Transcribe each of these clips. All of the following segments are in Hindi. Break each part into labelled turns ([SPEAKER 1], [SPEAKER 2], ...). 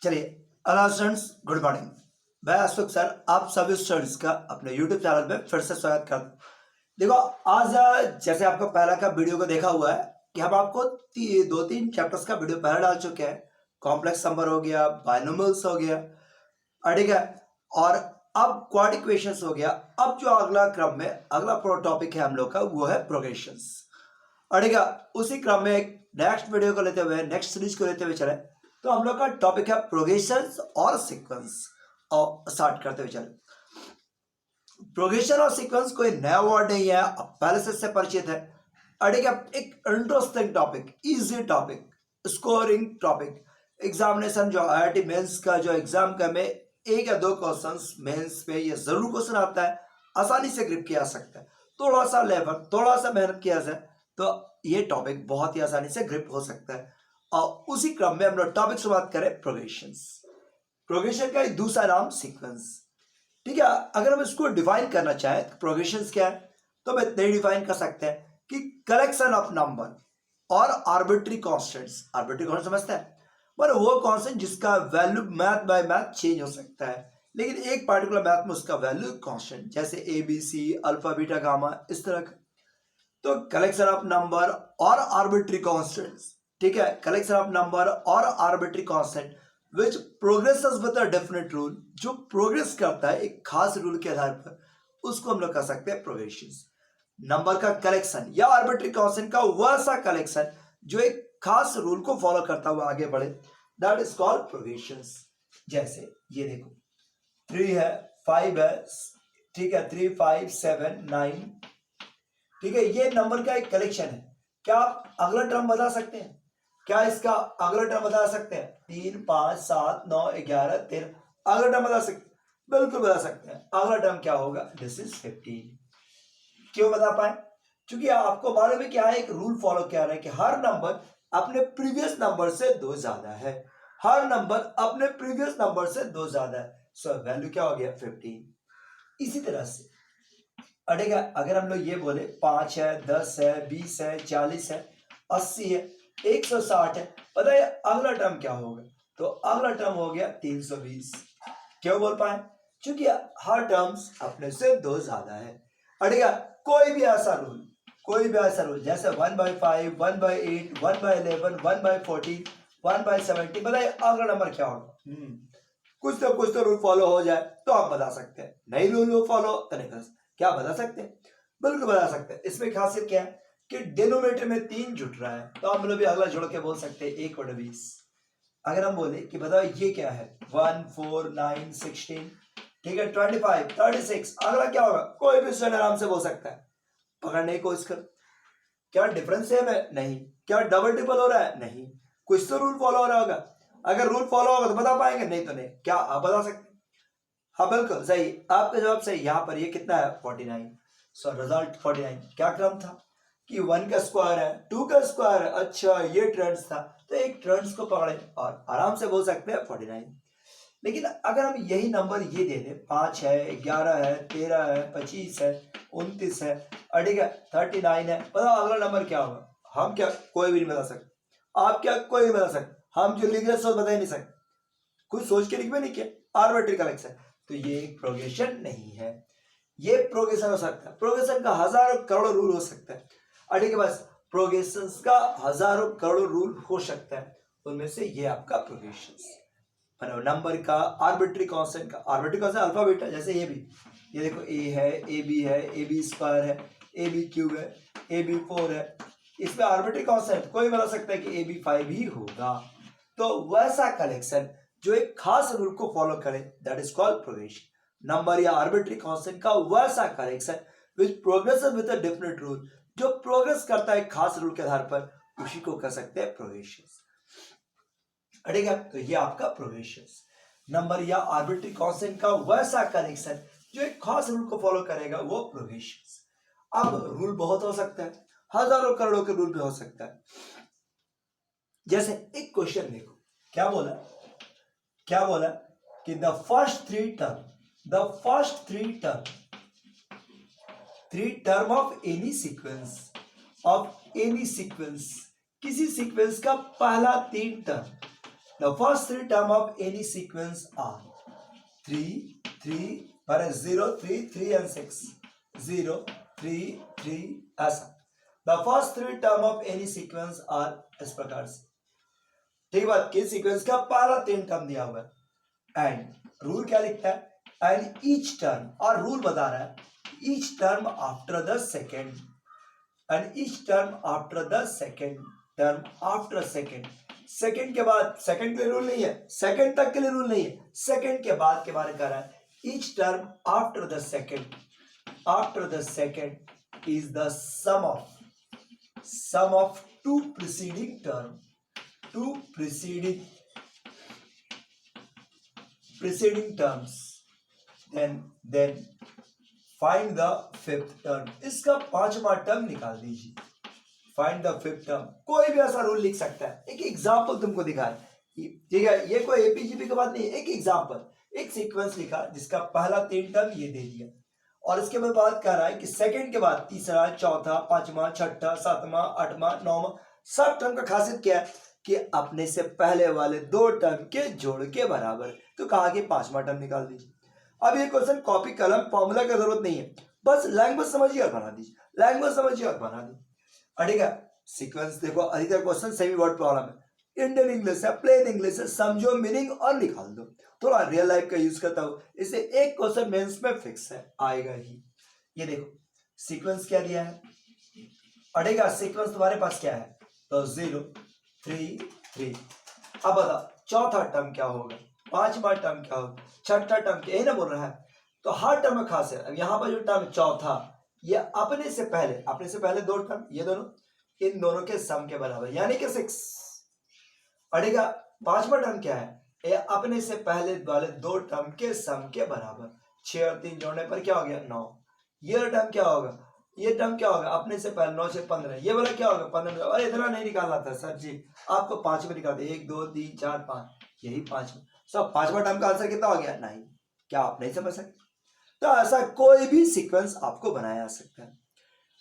[SPEAKER 1] चलिए, हेलो स्टूडेंट्स, गुड मॉर्निंग। मैं अशोक सर आप सभी स्टूडेंट्स का अपने यूट्यूब चैनल में फिर से स्वागत करता हूँ। देखो, आज जैसे आपको पहला का वीडियो को देखा हुआ है कि हम आपको दो तीन चैप्टर्स का वीडियो पहले डाल चुके हैं। कॉम्प्लेक्स नंबर हो गया, बायनोमियल्स हो गया, ठीक है, और अब क्वाड इक्वेशंस हो गया। अब जो अगला क्रम में अगला टॉपिक है हम लोग का, वो है प्रोग्रेशंस। ठीक है, उसी क्रम में एक नेक्स्ट वीडियो को लेते हुए, नेक्स्ट सीरीज को लेते हुए चले, तो हम लोग का टॉपिक है प्रोग्रेशंस और सीक्वेंस। और स्टार्ट करते हुए चले। प्रोग्रेशन और सीक्वेंस कोई नया वर्ड नहीं है, आप पहले से इससे परिचित है। ठीक है, एक interesting topic, easy topic, scoring topic. Examination जो IIT मेंस का जो एग्जाम का में एक या दो क्वेश्चंस मेंस पे ये जरूर क्वेश्चन आता है, आसानी से ग्रिप किया जा सकता है। थोड़ा सा लेबर, थोड़ा सा मेहनत किया जाए तो ये टॉपिक बहुत ही आसानी से ग्रिप हो सकता है। और उसी क्रम में हम लोग टॉपिक शुरुआत करें प्रोग्रेशंस। प्रोग्रेशन का एक दूसरा नाम सीक्वेंस। ठीक है, अगर हम इसको डिफाइन करना चाहें तो प्रोग्रेशंस क्या है, तो हम इतने ही डिफाइन कर सकते हैं कि कलेक्शन ऑफ नंबर और आर्बिट्री कांस्टेंट्स। आर्बिट्री कांस्टेंट समझते हैं, पर वो कांस्टेंट जिसका value math bye math change हो सकता है, लेकिन एक पार्टिकुलर मैथ में उसका वैल्यू कांस्टेंट, जैसे ABC, अल्फा, बीटा, गामा, इस तरह का। तो कलेक्शन ऑफ नंबर और आर्बिट्री कांस्टेंट्स, ठीक है, कलेक्शन ऑफ नंबर और arbitrary constant which progresses with a definite rule, जो प्रोग्रेस करता है एक खास रूल के आधार पर, उसको हम लोग कह सकते हैं प्रोग्रेशंस। नंबर का कलेक्शन या आर्बिट्री कांस्टेंट का वैसा कलेक्शन जो एक खास रूल को फॉलो करता हुआ आगे बढ़े, दैट इज कॉल्ड प्रोग्रेशंस। जैसे ये देखो, 3 है, 5 है, ठीक है, 3, 5, 7, 9, ठीक है, ये नंबर का एक कलेक्शन है। क्या आप अगला टर्म बता सकते हैं? क्या इसका अगला टर्म बता सकते हैं? 3, 5, 7, 9, 11, 13, अगला टर्म बता सकते हैं? बिल्कुल बता सकते हैं। अगला टर्म क्या होगा? This is 15। क्यों बता पाए? क्योंकि आपको मालूम है क्या है, एक रूल फॉलो किया रहा है कि हर नंबर अपने प्रीवियस नंबर से 2 ज्यादा है। हर नंबर अपने प्रीवियस नंबर से 2 ज्यादा है, सो वैल्यू क्या हो गया? 15। इसी तरह से अड़ेगा, अगर हम लोग ये बोले 5 है, 10 है, 20 है, 40 है, 80 है, 160 है, पता है अगला टर्म क्या होगा? तो अगला टर्म हो गया 320। क्यों बोल पाए? क्योंकि हर टर्म्स अपने से 2 ज्यादा है। अड़ेगा, कोई भी ऐसा रूल, कोई भी ऐसा रूल जैसे 1/5, 1/8, 1/11, 1/14, 1/70, बताइए अगला नंबर क्या होगा? कुछ तो रूल फॉलो हो जाए तो आप बता सकते हैं, नहीं रूल फॉलो तो नहीं कर सकते। क्या बता सकते हैं? बिल्कुल बता सकते हैं। इसमें खासियत क्या है कि डिनोमिनेटर में 3 जुट रहा है, तो हम लोग भी अगला जोड़ के बोल सकते हैं 1/20। अगर हम बोले कि बताओ ये क्या है, 1, 4, 9, 16, ठीक है, 25, 36, अगला क्या होगा? कोई भी स्टूडेंट आराम से बोल सकता है। पकड़ने की कोशिश कर, क्या डिफरेंस सेम है? नहीं। क्या डबल ट्रिपल हो रहा है? नहीं। कुछ तो रूल फॉलो हो रहा होगा। अगर रूल फॉलो होगा तो बता पाएंगे, नहीं तो नहीं। क्या आप बता सकते? हाँ बिल्कुल सही, आपका जवाब सही। यहाँ पर ये कितना है? 49। So result 49। क्या क्रम था कि 1 का स्क्वायर है, 2 का स्क्वायर है। अच्छा, ये ट्रेंड्स था, तो एक ट्रेंड्स को पकड़े और आराम से बोल सकते हैं 49। लेकिन अगर हम यही नंबर ये दे दें, 5 है, 11 है, 13 है, 25 है, 29 है, ठीक है, 39 है, बताओ अगला नंबर क्या होगा? हम क्या कोई भी नहीं बता सकते, आप क्या कोई नहीं बता सकते, हम जो लिख रहे सोच बता ही नहीं सकते, कुछ सोच के लिख भी नहीं किया। आर्बिट्री कलेक्शन, तो ये एक प्रोग्रेशन नहीं है। ये प्रोग्रेशन हो सकता है, प्रोग्रेशन का हजारों करोड़ों रूल हो सकता है। ठीक है, बस प्रोग्रेशन का हजारों करोड़ों रूल हो सकता है, उनमें से ये आपका प्रोग्रेशन नंबर का आर्बिट्री कांस्टेंट का। आर्बिट्री कांस्टेंट अल्फा बीटा, जैसे ये भी, ये देखो ए है, ए बी है, ए बी स्क्वायर है, ए बी क्यूब है, ए बी 4 है। इसमें आर्बिट्री कांस्टेंट कोई बता सकता है कि ए बी 5 ही होगा। तो वैसा कलेक्शन जो एक खास रूल को फॉलो करे, that is called progression. Number या आर्बिट्री कांस्टेंट का वैसा collection which progresses with a definite rule, जो प्रोग्रेस करता है खास रूल के आधार पर, उसी को कह सकते हैं प्रोग्रेशन। ठीक है, तो ये आपका प्रोग्रेशन। नंबर या आर्बिट्री कांस्टेंट का वैसा कलेक्शन जो एक खास रूल को फॉलो करेगा, वो प्रोग्रेशन। अब रूल बहुत हो सकता है, हजारों करोड़ों के रूल भी हो सकता है। जैसे एक क्वेश्चन देखो, क्या बोला, क्या बोला कि the first three term of any sequence, किसी सीक्वेंस का पहला 3 term, The first three term of any sequence are 3, 3, 0, 3, 3 and 6, 0, 3, 3 ऐसा. The first three term of any sequence are इस प्रकार से. ठीक बात, किस सीक्वेंस का पहला 3 टर्म दिया हुआ है. एंड रूल क्या लिखता है? एंड ईच टर्म, और रूल बता रहा है each term after the second, and each term after the second, term after second. Second के बाद, सेकेंड के लिए रूल नहीं है, सेकेंड तक के लिए रूल नहीं है, सेकेंड के बाद के बारे में कह रहा है. Each term after the second, after the second is the sum of two preceding term, two preceding terms, then find the fifth term. इसका पांचवा टर्म निकाल दीजिए. Find the fifth term. कोई भी ऐसा रूल लिख सकता है. एक एग्जांपल तुमको दिखा है, ठीक है, ये कोई एपीजीपी की बात नहीं है. एक एग्जांपल, एक सीक्वेंस लिखा जिसका पहला 3 टर्म ये दे दिया, और इसके बाद बात कर रहा है कि सेकंड के बाद तीसरा, चौथा, पांचवा, छठा, सातवां, आठवां, नौवां, सब टर्म का खासियत क्या है कि अपने से पहले वाले 2 टर्म के जोड़ के बराबर. तो कहा कि पांचवा टर्म निकाल दीजिए. अब ये क्वेश्चन कॉपी कलम फॉर्मूला की जरूरत नहीं है, बस लैंग्वेज समझिए और बना दीजिए, लैंग्वेज समझिए और बना दीजिए. ठीक है. सीक्वेंस देखो, अधिकतर क्वेश्चन सेमी वर्ड प्रॉब्लम है, इंडियन इंग्लिश है, प्लेन इंग्लिश है, समझो मीनिंग और निकाल दो. थोड़ा रियल लाइफ का यूज करता हूं, इससे एक क्वेश्चन मेंस में फिक्स है, आएगा ही. ये देखो सीक्वेंस क्या दिया है. अड़ेगा सीक्वेंस तुम्हारे पास क्या है, तो 0, 3, 3. अब बताओ चौथा टर्म क्या होगा, पांचवा टर्म क्या होगा, छठा टर्म क्या, यही ना बोल रहा है. तो हर टर्म में खास है. अब यहाँ पर जो टर्म चौथा, ये अपने से पहले 2 टर्म, ये दोनों, इन दोनों के सम के बराबर, यानी कि 6. अड़ेगा पांचवा टर्म क्या है, ये अपने से पहले वाले 2 टर्म के सम के बराबर. 6 और 3 जोड़ने पर क्या हो गया, 9. ये टर्म क्या होगा, ये टर्म क्या होगा, अपने से पहले 9 से 15, ये वाला क्या होगा 15. और इतना नहीं निकालना था सर जी, आपको 5 में निकालते, 1, 2, 3, 4, 5, यही 5. सब पांचवा टर्म का आंसर कितना हो गया, नहीं. क्या आप नहीं समझ सकते? तो ऐसा कोई भी सीक्वेंस आपको बनाया जा सकता है.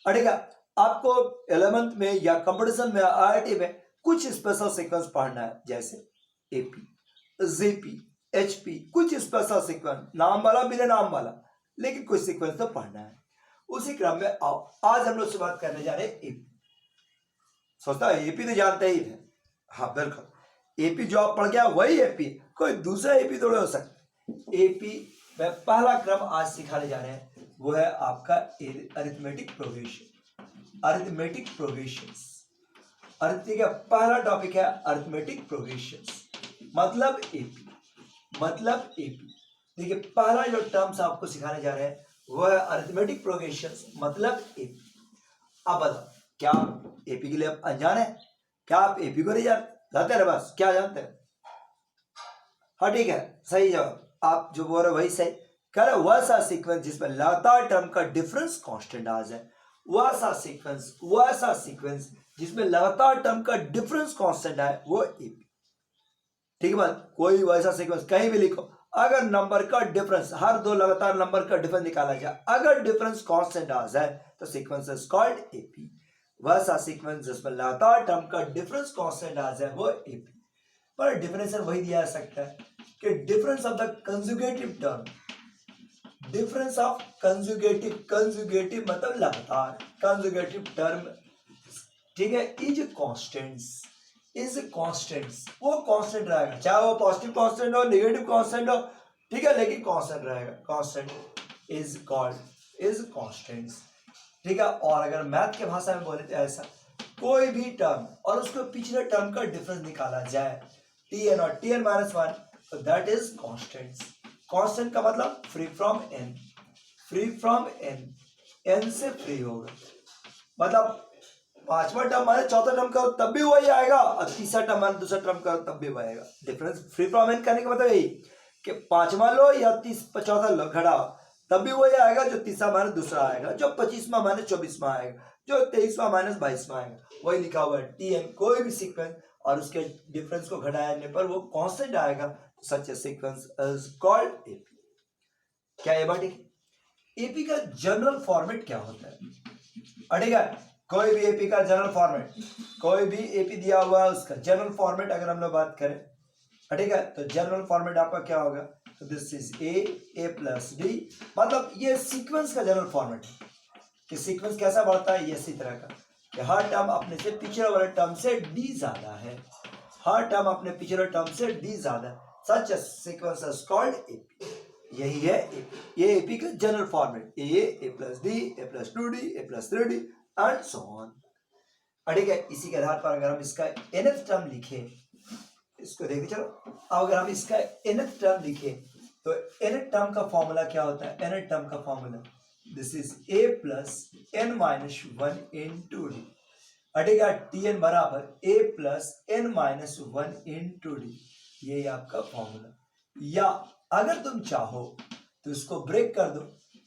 [SPEAKER 1] अड़ेगा आपको 11th में या कंपटीशन में, आईआईटी में कुछ स्पेशल सीक्वेंस पढ़ना है, जैसे एपी, जीपी, एचपी, कुछ स्पेशल सीक्वेंस, नाम वाला बिना नाम वाला, लेकिन कुछ सीक्वेंस तो पढ़ना है. उसी क्रम में आओ, आज हम लोग से बात करने जा रहे हैं एपी. सोचता है एपी तो जानते ही थे, हाँ बिल्कुल, एपी जो आप पढ़ गया वही एपी, कोई दूसरा एपी थोड़े हो सकता. एपी में पहला क्रम आज सिखाने जा रहे हैं, वो है आपका arithmetic progression. Arithmetic progressions, arithmetic का पहला टॉपिक है अरिथमेटिक प्रोग्रेशंस, मतलब एपी, मतलब एपी. देखिए पहला जो टर्म्स आपको सिखाने जा रहे हैं वो है अरिथमेटिक प्रोग्रेशंस, मतलब एपी. अब बताओ क्या आप एपी के लिए आप अनजान है? क्या आप एपी को नहीं जानते हैं? बस क्या जानते हैं? हाँ ठीक है, सही जवाब. आप जो बोल रहे वही सही कह रहे. वह सा सीक्वेंस जिसमें लगातार टर्म का डिफरेंस कांस्टेंट आ जाए, वह सा सीक्वेंस जिसमें लगातार टर्म का डिफरेंस कांस्टेंट आए, वो एपी. ठीक है बात. कोई वैसा सीक्वेंस कहीं भी लिखो, अगर नंबर का डिफरेंस, हर 2 लगातार नंबर का डिफरेंस निकाला जाए, अगर डिफरेंस कांस्टेंट आ जाए तो सीक्वेंस इज कॉल्ड एपी. वैसा सीक्वेंस जिसमें लगातार टर्म का डिफरेंस कांस्टेंट आ जाए, वो एपी. पर डिफरेंशियल वही दिया जा सकता है कि difference of the conjugative term, difference of conjugative मतलब लगातार, कंजुगेटिव टर्म, ठीक है, इज कांस्टेंट्स. वो कांस्टेंट रहेगा, चाहे वो पॉजिटिव कांस्टेंट हो, नेगेटिव कांस्टेंट हो, ठीक है, लेकिन कांस्टेंट रहेगा. Constant is called is constants. ठीक है. और अगर मैथ के भाषा में बोले तो ऐसा, कोई भी टर्म और उसके पिछले टर्म का डिफरेंस निकाला जाए, tn और tn माइनस 1, तो दैट इज कांस्टेंट्स. कांस्टेंट का मतलब free from N, free from N, N से फ्री होगा. मतलब पांचवा टर्म माने चौथा टर्म करो तब भी वही आएगा, और तीसरा टर्म माने दूसरा टर्म करो तब भी वही आएगा. डिफरेंस फ्री फ्रॉम एन करने का मतलब यही कि पांचवा लो या चौथा लो घटाओ, तब भी वही आएगा. जो तीसरा माने दूसरा आएगा, जो 25वां माने 24वां आएगा, जो 23वां माइनस 22वां आएगा, वही लिखा हुआ है. tn कोई भी सीक्वेंस और उसके डिफरेंस को घटाने पर वो कांस्टेंट आएगा, सच ए सीक्वेंस इज कॉल्ड एपी. क्या ये बात ठीक? एपी का जनरल फॉर्मेट क्या होता है? अड़ेगा कोई भी एपी का जनरल फॉर्मेट, कोई भी एपी दिया हुआ है उसका जनरल फॉर्मेट अगर हम लोग बात करें, ठीक है। तो जनरल फॉर्मेट आपका क्या होगा, तो this is a plus D, मतलब ये सीक्वेंस का जनरल फॉर्मेट है कि सीक्वेंस कैसा बढ़ता है, ये इसी तरह का कि हर टर्म अपने से पिछले वाले टर्म से डी ज्यादा है, हर टर्म अपने पिछले टर्म से डी ज्यादा है, सच ए सीक्वेंस इज कॉल्ड एपी। यही है एपी, ये एपी का general format, A plus D, A plus 2d, A plus 3d and so on. ठीक है। इसी के आधार पर अगर हम इसका nth टर्म लिखे, इसको देखिए चलो, अब अगर हम इसका nth टर्म लिखे तो nth टर्म का फॉर्मूला क्या होता है, nth टर्म का formula this is a plus n minus 1 into D. अटेगा tn बराबर a plus n minus 1 into D, ये आपका फॉर्मूला। या अगर तुम चाहो तो इसको ब्रेक कर दो,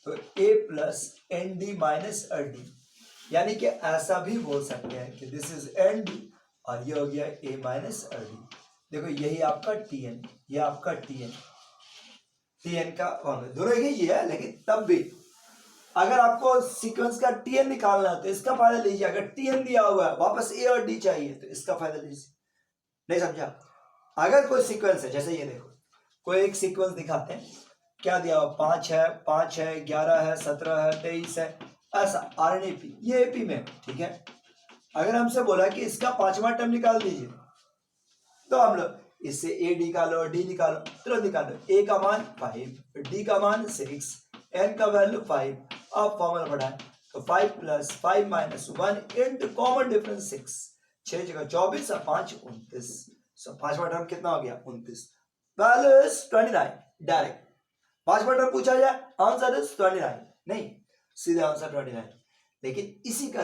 [SPEAKER 1] तो a plus N D minus D, यानी कि ऐसा भी बोल सकते हैं कि दिस इज एन डी और ये हो गया a माइनस डी। देखो यही आपका tn, ये आपका tn का फॉर्मूला, दोनों ही है, लेकिन तब भी अगर आपको सीक्वेंस का tn निकालना है तो इसका फायदा लीजिए, अगर tn दिया हुआ है वापस a और d चाहिए तो इसका फायदा लीजिए। नहीं समझा? अगर कोई सीक्वेंस है, जैसे ये देखो कोई एक सीक्वेंस दिखाते हैं, क्या दिया हुआ 5 है 11 है 17 है 23 है, ऐसा आरएनएपी, ये एपी में, ठीक है। अगर हमसे बोला कि इसका 5वां टर्म निकाल दीजिए, तो हम लोग इससे ए निकालो डी निकालो, तुरंत निकालो। ए का मान 5, डी का मान 6, एन का वैल्यू 5, अब फॉर्मूला बढ़ाए तो 5 plus 5 minus 1 into common difference 6, 6 जगह 24 और 5 29, सो 5वां टर्म कितना हो गया 29, वैल्यू इज 29। डायरेक्ट 5वां टर्म पूछा जाए आंसर इज 29, नहीं सीधे आंसर 29। लेकिन इसी का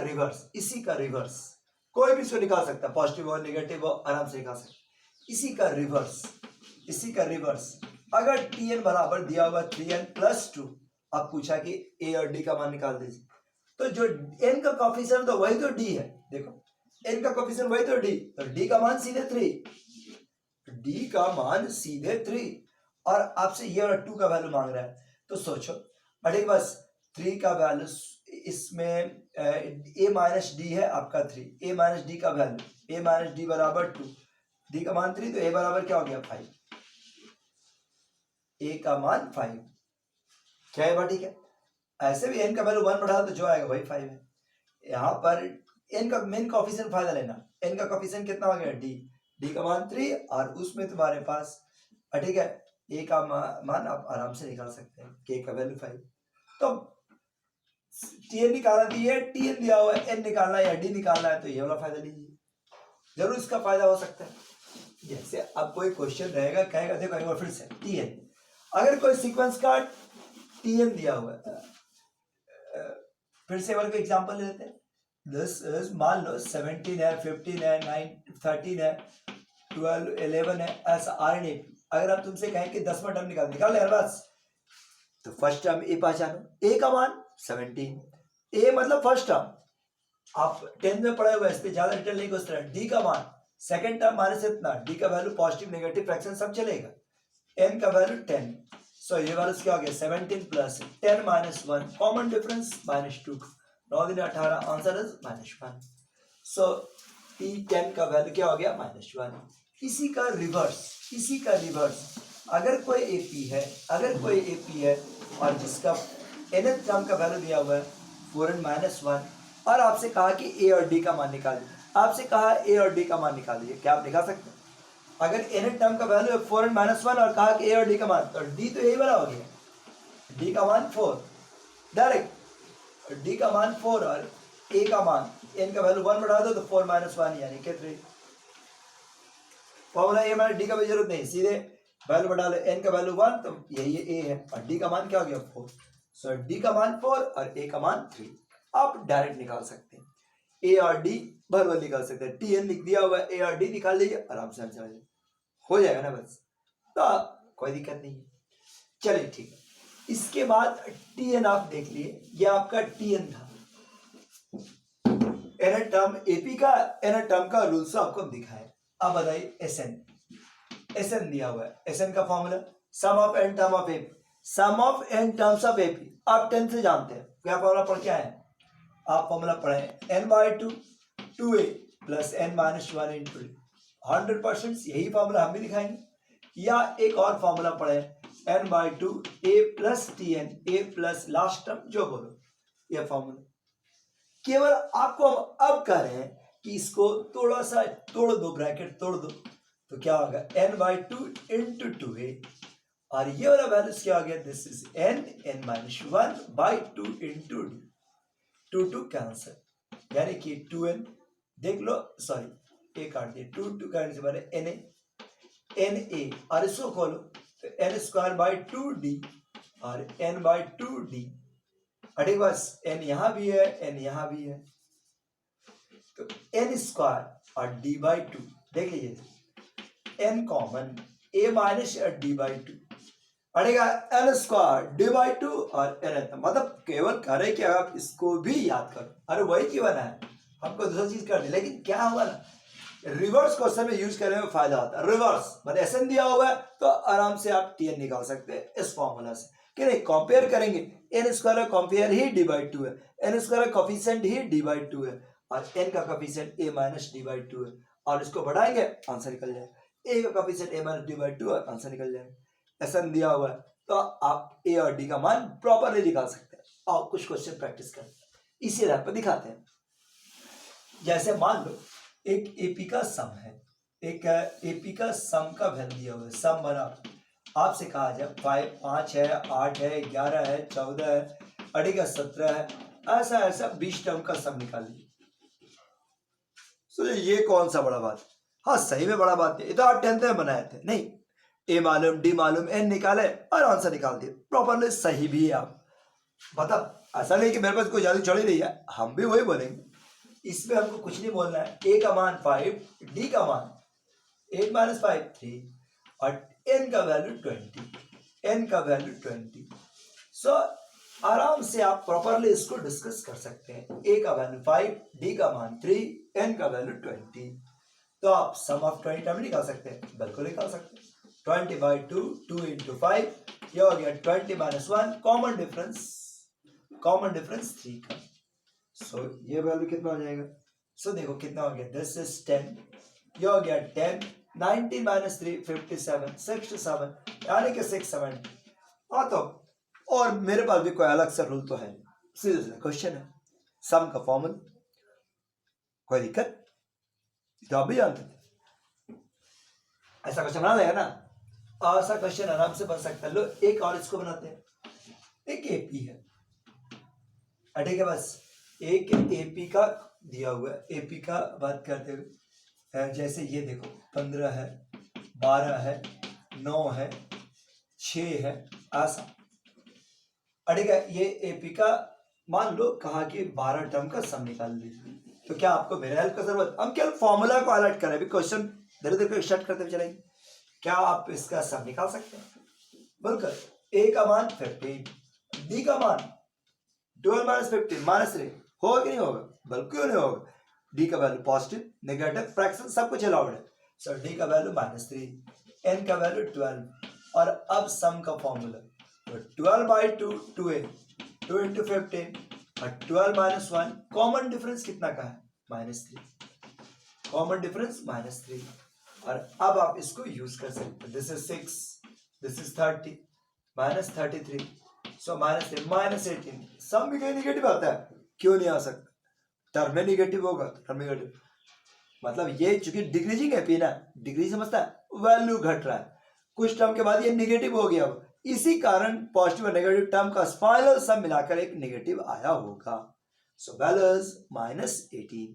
[SPEAKER 1] रिवर्स कोई भी इसको निकाल सकता है, पॉजिटिव हो नेगेटिव हो आराम से निकाल सकता। इसी का रिवर्स अगर tn बराबर दिया हुआ 3n प्लस 2, अब पूछा कि a और d का मान निकाल दीजिए, तो जो n का कोफिशिएंट तो वही तो d है, देखो n का कोफिशिएंट वही तो d, तो d का मान सीधे 3, और आपसे ये और 2 का वैल्यू मांग रहा है, तो सोचो अरे बस 3 का वैल्यू इसमें a माइनस डी है आपका 3, a माइनस डी का वैल्यू a माइनस डी बराबर 2, डी का मान 3, तो a बराबर क्या हो गया 5, a का मान 5, क्या है? ठीक है। ऐसे भी n का वैल्यू 1 बढ़ा तो जो आएगा वही 5 है। यहाँ पर n का मेन कोफिशिएंट फायदा लेना, n का कोफिशिएंट कितना हो गया d का मान 3, और उसमें तुम्हारे पास ठीक है a का मान आप आराम से निकाल सकते हैं, k का वैल्यू 5। तो tn निकालना दिए, tn दिया हुआ है, n निकालना है या d निकालना है, तो ये वाला फायदा लीजिए, जरूर इसका फायदा हो सकता है। जैसे अब कोई क्वेश्चन रहेगा, कहेगा देखो एक बार फिर से tn, अगर कोई सीक्वेंस का tn दिया हुआ है, फिर से एक एग्जांपल ले लेते हैं। दिस इज मान लो 17 है 15 है 9 13 है 12 11 है, ऐसा आरएनएपी। अगर हम तुमसे कहें कि 10वां टर्म निकाल यार बस, तो फर्स्ट टर्म ए पहचानो, ए का मान 17, ए मतलब फर्स्ट टर्म, आप 10th में पढ़े हुए, इस पे ज्यादा डिटेल नहीं घुस रहा। डी का मान सेकंड टर्म माइनस इतना, डी का वैल्यू पॉजिटिव नेगेटिव फ्रैक्शन सब चलेगा, एन का वैल्यू 10, सो ये वैल्यू क्या हो गया 17 प्लस 10 माइनस 1, कॉमन डिफरेंस -2, 9 दिन 18, आंसर इज -1, सो t10 का वैल्यू क्या हो गया -1। इसी का रिवर्स अगर कोई एपी है और जिसका nth टर्म का वैल्यू दिया हुआ है 4n-1, और आपसे कहा कि a और d का मान निकाल दीजिए, आपसे कहा a और d का मान निकाल दीजिए, क्या आप निकाल सकते हैं? अगर nth टर्म का वैल्यू है 4n-1 और कहा कि a और d का मान, तो d तो यही वाला हो गया, d का मान 4, डायरेक्ट d का मान 4 और a का मान n का वैल्यू 1 बढ़ा दो तो 4-1 यानी कि 3। फॉर्मूला a माइनस d का भी जरूरत नहीं, सीधे वैल्यू बढ़ा लो, n का वैल्यू 1 तो यही a है, और d का मान क्या हो गया 4, सो d का मान 4 और a का मान 3, आप डायरेक्ट निकाल सकते हैं, a और d भर निकाल सकते हैं, tn लिख दिया हुआ है, a और d निकाल लीजिए, आराम से आंसर हो जाएगा ना बस, तो कोई दिक्कत नहीं है। चलिए ठीक है, इसके बाद tn आप देख लिए, ये आपका tn था, nth टर्म एपी का nth टर्म का रूल्स आपको दिखाए। अब बताइए एसएन दिया हुआ है, एसएन का formula sum of n term of AP, sum of n terms of AP, आप 10 से जानते हैं क्या फॉर्मूला पढ़ के आए, आप फॉर्मूला पढ़े n/2 2a plus n-1 into 100%, यही फॉर्मूला हम भी दिखाएंगे। या एक और फॉर्मूला पढ़े n/2 a plus tn, a plus last term जो बोलो, यह फॉर्मूला। केवल आपको हम अब कह रहे हैं कि इसको थोड़ा सा तोड़ दो, ब्रैकेट तोड़ दो, तो क्या होगा n/2 इंटू 2a, और ये वाला वैल्यूज क्या हो गया, this is n-1/2 into d, 2 cancel, यानी कि 2n देख लो, सॉरी ए काट दिया, 2 काटने से बने na, और इसको खोलो तो n²/2d और n/2d, ठीक, बस n यहां भी है, n यहां भी है, तो n² और d/2 देख लीजिए, n common, a minus d/2 पड़ेगा, n² d/2 और n, मतलब केवल करे कि आप इसको भी याद करो, अरे वही क्यों बना है, हमको दूसरी चीज करनी, लेकिन क्या हुआ ना, रिवर्स क्वेश्चन में यूज करने में फायदा होता है। रिवर्स मतलब एसएन दिया हुआ है तो आराम से आप टीएन निकाल सकते हैं इस फॉर्मूला से, कि नहीं, कंपेयर करेंगे, n² कंपेयर ही d/2 है, n² कोफिशिएंट ही d/2 है, और n का कोफिशिएंट a माइनस d/2 है, और इसको बढ़ाएंगे आंसर निकल जाएगा, a का कोफिशिएंट a माइनस d/2 और आंसर निकल जाएगा। एसएन दिया हुआ है तो आप a और d का मान प्रॉपरली निकाल सकते हैं। और कुछ क्वेश्चन प्रैक्टिस करें, इसी रैप पर दिखाते हैं। जैसे मान लो एक एपी का सम है, एक एपी का सम का वैल्यू दिया हुआ है, सम बना, आपसे कहा जाए 5 है, 8 है, 11 है, 14 है, अड़ेगा 17 है, ऐसा ऐसा 20 टर्म का सम निकालिए। तो ये कौन सा बड़ा बात, हाँ सही में बड़ा बात नहीं, ये तो आप 10th में बनाए थे, नहीं, ए मालूम, डी मालूम, एन निकाले और आंसर निकाल दिए, प्रॉपरली सही भी है। आप बता, ऐसा नहीं कि मेरे पास कोई जादू चढ़ी नहीं है, हम भी वही बोलेंगे, इसमें हमको कुछ नहीं बोलना है। ए का मान 5, डी का मान 8 - 5 3, और एन का वैल्यू 20, एन का वैल्यू 20। सो आराम से आप प्रॉपरली इसको डिस्कस कर सकते हैं। ए का वैल्यू 5, डी का मान 3, एन का वैल्यू 20, तो आप सम ऑफ 20 टर्म निकाल सकते हैं, बिल्कुल निकाल सकते हैं। 20/2, 2 × 5, ये हो गया 20 - 1, कॉमन डिफरेंस 3 का। सो ये वैल्यू कितना हो जाएगा, सो देखो कितना हो गया, दिस इज 10, ये हो गया 10, 19 - 3 57, 67, यानी कि 670। हाँ तो और मेरे पास भी कोई अलग सा रूल तो है, सीधा क्वेश्चन है, सम का फॉर्मूला, कोई दिक्कत, तो आप भी जानते थे, ऐसा क्वेश्चन बना देगा ना, ऐसा क्वेश्चन आराम से बन सकता है। लो एक और इसको बनाते हैं, एक एपी है, ठीक है, बस एक एपी का दिया हुआ है, एपी का बात करते हुए जैसे ये देखो 15 है, 12 है, 9 है, 6 है, ऐसा, ठीक है, ये एपी का मान लो कहा कि 12 टर्म का सम निकाल लीजिए, तो क्या आपको मेरे हेल्प का जरूरत, हम केवल फॉर्मूला को हाईलाइट करें, अभी क्वेश्चन धीरे धीरे स्टार्ट करते हुए चलेंगे। क्या आप इसका सम निकाल सकते हैं, बिल्कुल। ए का मान 15, डी का मान 12 - 15 - 3, होगा कि नहीं होगा, बिल्कुल नहीं होगा। डी का वैल्यू पॉजिटिव, नेगेटिव, फ्रैक्शन सब कुछ अलाउड है, सो डी का वैल्यू -3, एन का वैल्यू 12, और अब सम का फॉर्मूला, तो 12/2 2a, 2 × 15, और 12 - 1, कॉमन डिफरेंस कितना का है, -3, कॉमन डिफरेंस -3, और अब आप इसको यूज कर सकते हैं, दिस इज 6, दिस इज 30, -33, सो -3, -18, सम भी कहीं निगेटिव आता है, क्यों नहीं आ सकता, टर्म में निगेटिव होगा, टर्म निगेटिव, मतलब ये चूंकि डिक्रीजिंग है पी ना, डिक्रीज समझता है, वैल्यू घट रहा है, कुछ टर्म के बाद ये निगेटिव हो गया, इसी कारण पॉजिटिव और नेगेटिव टर्म का फाइनल सम मिलाकर एक निगेटिव आया होगा, सो वैल्यू इज -18,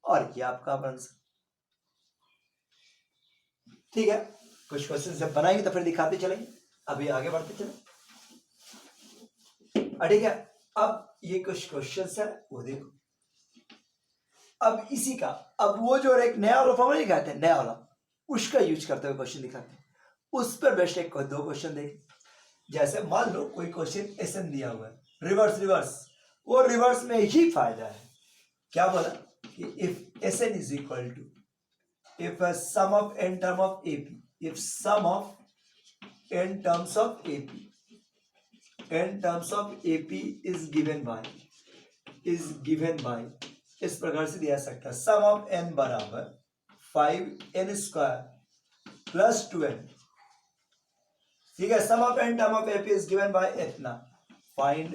[SPEAKER 1] और ये आपका आंसर, ठीक है। कुछ क्वेश्चन जब बनाएंगे तो फिर दिखाते चलेंगे, अभी आगे बढ़ते चले, ठीक है। अब ये कुछ क्वेश्चंस है, वो देखो, अब इसी का, अब वो जो एक नया वाला फॉर्मूला दिखाते हैं, नया वाला, उसका यूज करते हुए क्वेश्चन दिखाते हैं, उस पर बेस्ट एक दो क्वेश्चन देख, जैसे मान लो कोई क्वेश्चन एसएन दिया हुआ है, रिवर्स, वो रिवर्स में ही फायदा है, क्या बोला कि if SN is equal to, if a sum of n term of AP, if sum of n terms of AP is given by, इस प्रकार से दिया सकता है, sum of n बराबर 5n² + 2n ठीक है, sum of N term of AP is given by इतना, find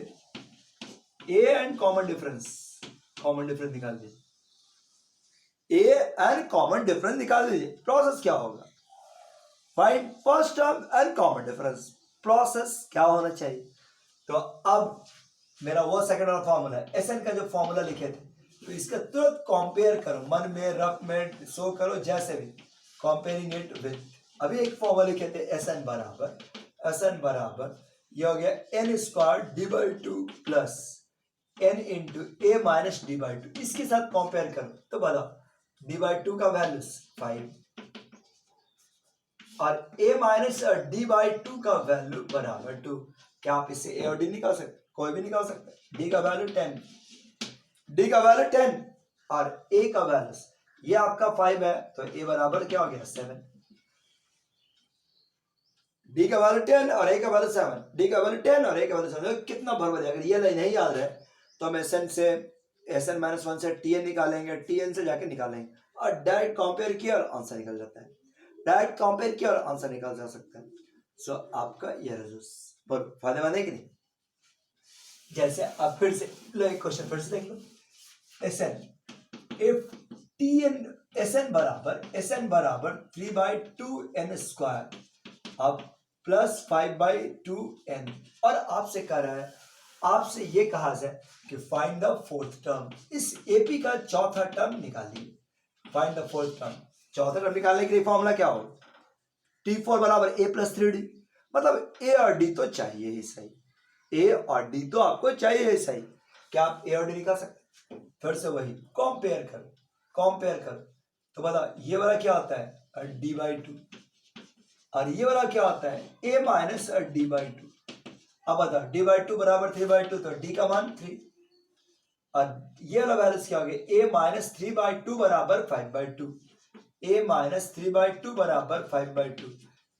[SPEAKER 1] A and common difference निकाल दीजिए, ए एंड कॉमन डिफरेंस निकाल दीजिए। प्रोसेस क्या होगा, find first term and common difference, process क्या होना चाहिए। तो अब मेरा वो सेकंड वाला फॉर्मूला है, एस एन का जो फॉर्मूला लिखे थे, तो इसका तुरंत कंपेयर करो, मन में रफ में शो करो, जैसे भी कंपेयरिंग इट विद, अभी एक फॉर्मूला लिखे थे एस एन बराबर ये हो गया N square D by two plus N into A minus D by two, इसके साथ कंपेयर करो तो बताओ डी बाई टू का वैल्यू 5 और A minus D by two का वैल्यू बराबर 2। क्या आप इससे ए और डी निकाल सकते, कोई भी निकाल सकता है। डी का वैल्यू 10 और ए का वैल्यू ये आपका 5 है, तो ए बराबर क्या हो गया 7। डी का वैल्यू 10 और ए का वैल्यू 7, डी का वैल्यू 10 और ए का वैल्यू 7, कितना भर बजा। अगर ये लाइन नहीं याद रहे तो हम एस एन माइनस 1 से टी एन निकालेंगे, टी एन से जाके निकालेंगे और डायरेक्ट कंपेयर किया और आंसर निकल जाता है, डायरेक्ट कंपेयर किया और आंसर निकल जा सकता है। सो आपका ये फायदेमंद है कि नहीं। जैसे अब फिर से लो एक क्वेश्चन फिर से देख लो, S N if T N S N बराबर 3/2n स्क्वायर अब प्लस 5/2n, और आपसे कह रहा है, आपसे ये कहा जाए कि फाइंड द फोर्थ टर्म, इस एपी का चौथा टर्म निकालिए। फाइंड द फोर्थ टर्म, चौथा टर्म निकालने के लिए फॉर्मूला क्या हो, T4 बराबर a प्लस 3d, मतलब ए और डी तो चाहिए ही सही, ए और डी तो आपको चाहिए ही सही। क्या आप ए और डी निकाल सकते, फिर से वही कंपेयर करो तो बताओ ये वाला क्या होता है डी बाई टू और ये वाला क्या होता है ए माइनस डी बाई टू। अब बताओ डी बाई टू बराबर 3/2, तो डी का मान 3 और ये वाला वैल्यू क्या हो गया ए माइनस 3/2 बराबर 5/2, ए माइनस 3/2 बराबर 5/2।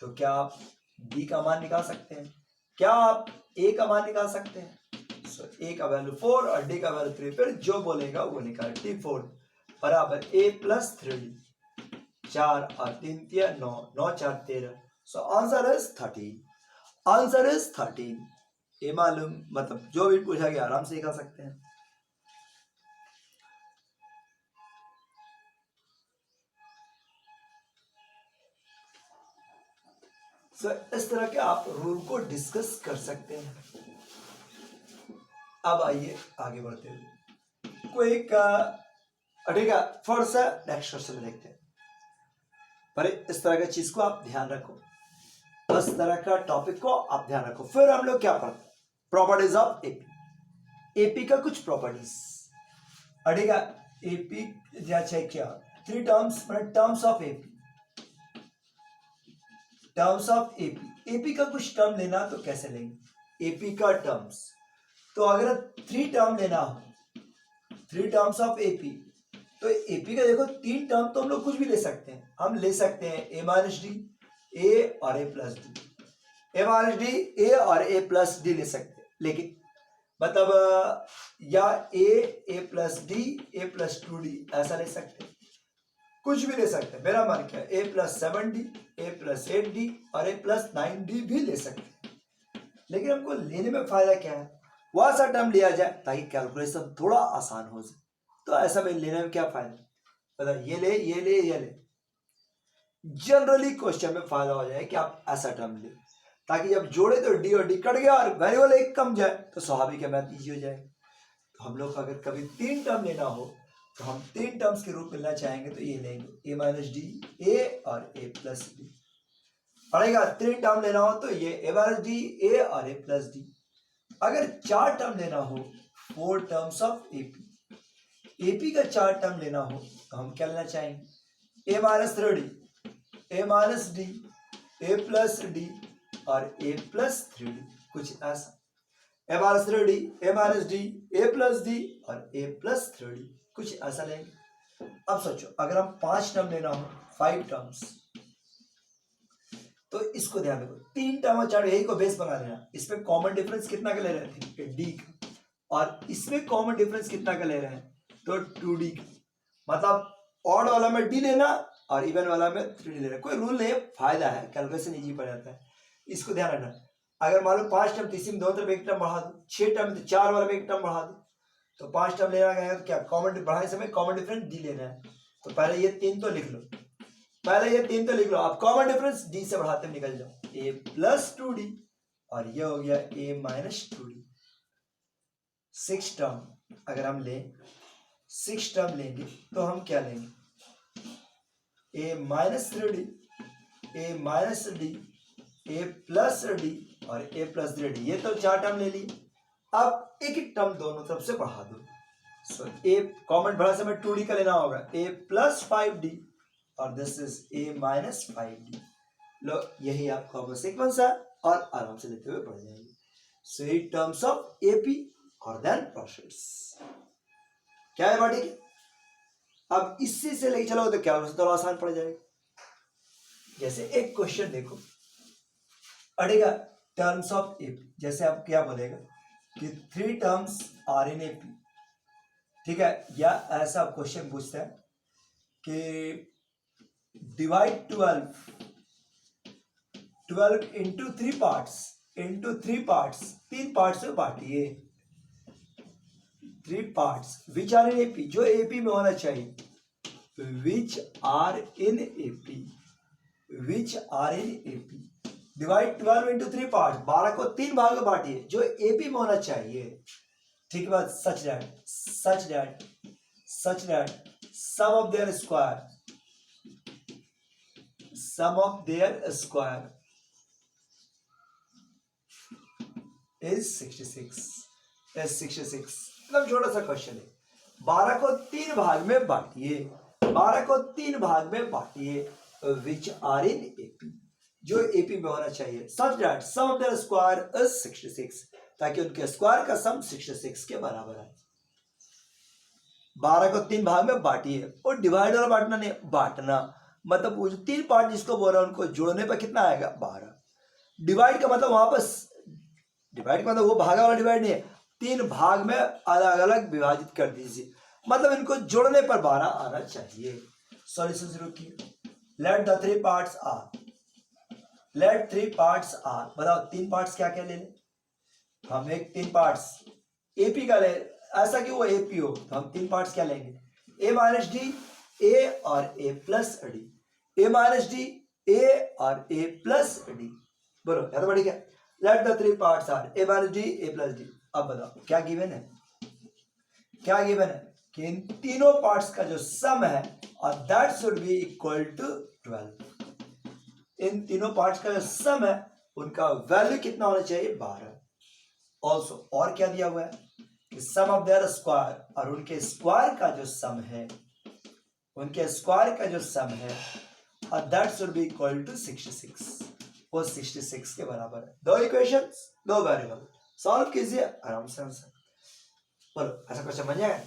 [SPEAKER 1] तो क्या आप डी का मान निकाल सकते हैं, क्या आप ए का मान निकाल सकते हैं। सो ए का वैल्यू 4 और डी का वैल्यू 3, फिर जो बोलेगा वो निकाल। T4 बराबर a प्लस 3d, 4 और 3 9, 9 4 13। So answer is 13। ये मालूम, मतलब जो भी पूछा गया आराम से निकाल सकते हैं। इस तरह के आप रूल को डिस्कस कर सकते हैं। अब आइए आगे बढ़ते हुए कोई एक ठीक है, फर्स्ट से नेक्स्ट क्वेश्चन देखते हैं। पर इस तरह की चीज को आप ध्यान रखो, इस तरह का टॉपिक को आप ध्यान रखो। फिर हम लोग क्या पढ़ते हैं, प्रॉपर्टीज ऑफ एपी, एपी का कुछ प्रॉपर्टीज। ठीक है, एपी चेक किया 3 terms, terms of AP, terms of AP, AP का कुछ टर्म लेना तो कैसे लेंगे एपी का टर्म्स। तो अगर 3 टर्म लेना हो, 3 टर्म्स ऑफ एपी, तो एपी का देखो 3 टर्म तो हम लोग कुछ भी ले सकते हैं। हम ले सकते हैं ए माइनस डी, ए और A plus D, A minus D, ए और ए प्लस डी ले सकते हैं। लेकिन मतलब या ए प्लस डी, ए प्लस 2d ऐसा ले सकते हैं, कुछ भी ले सकते हैं। मेरा मन क्या है ए प्लस 7d, ए प्लस 8d और ए प्लस 9d भी ले सकते हैं। लेकिन हमको लेने में फायदा क्या है, वह सा टर्म लिया जाए ताकि कैलकुलेशन थोड़ा आसान हो जाए। तो ऐसा में लेने में क्या फायदा, पता ये ले जनरली क्वेश्चन में फायदा हो जाए कि आप ऐसा टर्म ले, ताकि जब जोड़े तो डी और डी कट गया और वेरिएबल एक कम जाए तो स्वाभाविक है मैथ इजी हो जाए। तो हम लोग अगर कभी 3 टर्म लेना हो तो हम 3 टर्म्स के रूप मिलना चाहेंगे तो ये लेंगे ए माइनस डी, ए और ए प्लस डी। पड़ेगा 3 टर्म लेना हो तो ये ए माइनस डी, ए और ए प्लस डी। अगर 4 टर्म लेना हो, 4 टर्म्स ऑफ एपी, एपी का 4 टर्म लेना हो तो हम क्या लेना चाहेंगे ए माइनस 3d, ए माइनस डी, ए प्लस डी और ए प्लस 3d, कुछ ऐसा। ए माइनस 3d, ए माइनस डी, ए प्लस डी और ए प्लस 3d, कुछ ऐसा लेंगे। अब सोचो अगर हम 5 टर्म लेना हो, 5 टर्म्स, तो इसको ध्यान रखो 3 टर्म और 4 यही को बेस बना लेना। इसमें कॉमन डिफरेंस कितना का ले रहे थे डी का, और इसमें कॉमन डिफरेंस कितना का ले रहे हैं तो 2d का। मतलब ऑड वाला में डी लेना और इवन वाला में 3d लेना, कोई रूल नहीं है, फायदा है, कैलकुलेशन इजी पड़ जाता है। इसको ध्यान रखना। अगर मान लो 5 टर्म, तो इसी में दोनों तरफ एक टर्म बढ़ा दो, 6 टर्म तो 4 वाले में एक टर्म बढ़ा दो, तो 5 टर्म लेना गया तो क्या कॉमन बढ़ाने समय कॉमन डिफरेंस डी लेना है। तो पहले ये 3 तो लिख लो, अब कॉमन डिफरेंस डी से बढ़ाते निकल जाओ, a प्लस 2d और ये हो गया a माइनस 2d। 6 टर्म अगर हम लें, 6 टर्म लेंगे तो हम क्या लेंगे, a minus 3d, a minus d, a plus d और a प्लस 3d, ये तो 4 टर्म ले लिए। अब एक एक टर्म दोनों तरफ से बढ़ा दो, सो a कॉमन बढ़ा समय 2d का लेना होगा, a प्लस 5d और this is a minus 5d। लो यही आपका होगा सीक्वेंस है और आराम से लेते हुए बढ़ जाएंगे। सो इन टर्म्स ऑफ AP और देन प्रोसेस क्या है बाटी की। अब इसी से लेके चलो तो क्या थोड़ा आसान पड़ जाएगा। जैसे एक क्वेश्चन देखो पड़ेगा टर्म्स ऑफ AP, जैसे आप क्या बोलेगा कि 3 टर्म्स आर इन AP, ठीक है, या ऐसा क्वेश्चन पूछता है कि डिवाइड 12 इंटू 3 पार्ट्स, 3 पार्ट्स में बांटिए, 3 parts which are in AP, जो AP में होना चाहिए, which are in AP, divide 12 into 3 part, 12 को 3 भाग में बांटिए जो AP में होना चाहिए, ठीक है। Such that sum of their square is 66। मतलब छोटा सा क्वेश्चन है, 12 को 3 भाग में बांटिए, विच आर इन AP, जो AP में होना चाहिए, such that sum of their square is 66, ताकि उनके स्क्वायर का सम 66 के बराबर है। 12 को 3 भाग में बांटिए, और डिवाइड वाला बांटना नहीं, बांटना मतलब वो जो 3 पार्ट जिसको बोल रहा है उनको जोड़ने पर कितना आएगा 12। डिवाइड का मतलब वापस, डिवाइड का मतलब वो भागा वाला डिवाइड नहीं है, 3 भाग में अलग अलग विभाजित कर दीजिए, मतलब इनको जोड़ने पर 12 आना चाहिए। सॉल्यूशन शुरू किए। लेट 3 पार्ट्स आर, बताओ 3 पार्ट्स क्या क्या ले लें हम, एक 3 पार्ट्स AP का ले, ऐसा कि वो AP हो तो हम 3 पार्ट्स क्या लेंगे, a माइनस डी, a और a plus D, a minus D, a और a प्लस डी, बोलो या तो बढ़ी क्या। Let the 3 parts are a minus D, a plus D. अब बताओ क्या गिवन है, कि इन तीनों पार्ट्स का जो सम है और that should be equal to 12। इन तीनों पार्ट्स का जो सम है उनका वैल्यू कितना होना चाहिए 12। ऑल्सो और क्या दिया हुआ है कि सम ऑफ देयर स्क्वायर, और उनके स्क्वायर का जो सम है, और that should be equal to 66, वो 66 के बराबर है। 2 इक्वेशंस 2 वेरिएबल, सॉल्व कीजिए आराम से आंसर। बोलो ऐसा क्वेश्चन बन जाएगा,